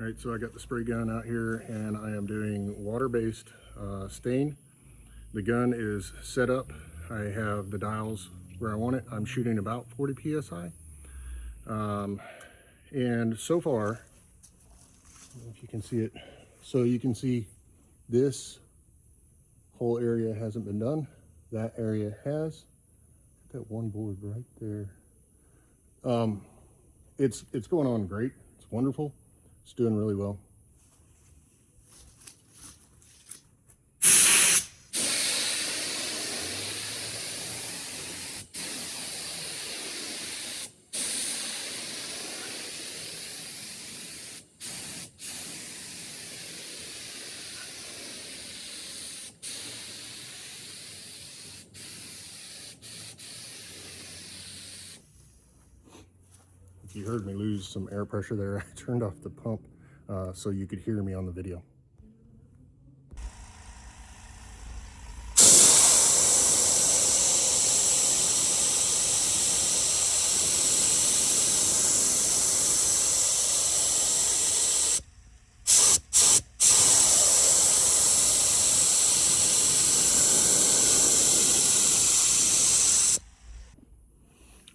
All right, so I got the spray gun out here and I am doing water-based stain. The gun is set up. I have the dials where I want it. I'm shooting about 40 psi. And so far, I don't know if you can see it. So you can see this whole area hasn't been done. That area has. That one board right there. It's going on great. It's wonderful. It's doing really well. If you heard me lose some air pressure there, I turned off the pump so you could hear me on the video.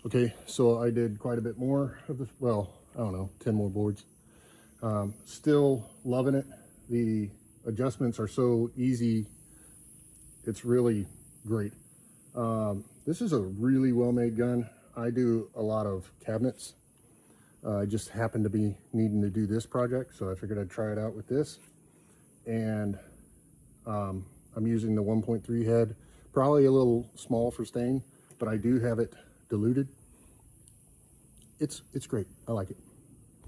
Okay, so I did quite a bit more of this. Well, I don't know, 10 more boards. Still loving it. The adjustments are so easy. It's really great. This is a really well-made gun. I do a lot of cabinets. I just happened to be needing to do this project, so I figured I'd try it out with this. And I'm using the 1.3 head, probably a little small for stain, but I do have it diluted. It's great. I like it.